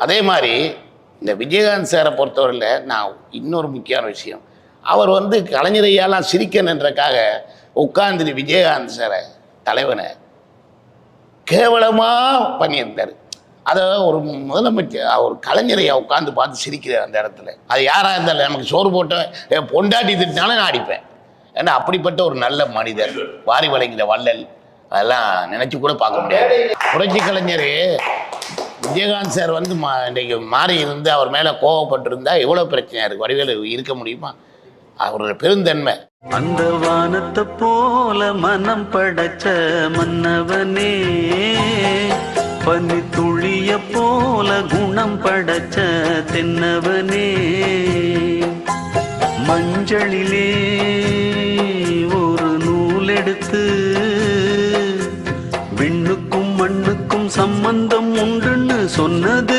அதே மாதிரி இந்த விஜயகாந்த் சாரை பொறுத்தவரையில் நான் இன்னொரு முக்கியமான விஷயம், அவர் கலைஞரையெல்லாம் சிரிக்கணுன்றக்காக உட்கார்ந்து விஜயகாந்த் சாரை தலைவனை கேவலமாக பண்ணியிருந்தார். அதை ஒரு முதலமைச்சர் ஒரு கலைஞரையா உட்காந்து பார்த்து சிரிக்கிறார் அந்த இடத்துல. அது யாராக இருந்தாலும் நமக்கு சோறு போட்ட பொண்டாட்டி திட்டினாலும் நான் அடிப்பேன். ஏன்னா அப்படிப்பட்ட ஒரு நல்ல மனிதர், வாரி வழங்கிற வள்ளல், அதெல்லாம் நினைச்சு கூட பார்க்க முடியாது. புரட்சி கலைஞர் விஜயகாந்த் சார் இன்னைக்கு மாறி இருந்து அவர் மேலே கோவப்பட்டிருந்தா எவ்வளோ பிரச்சனையா இருக்கு, வடிவேலு இருக்க முடியுமா? அவரோட பெருந்தன்மை. அந்த வானத்தை போல மனம் படைச்ச மன்னவனே, பனி துளிய போல குணம் படைச்ச தென்னவனே, மஞ்சளிலே ஒரு நூல் எடுத்து விண்ணுக்கும் மண்ணுக்கும் சம்பந்தம் உண்டுன்னு சொன்னது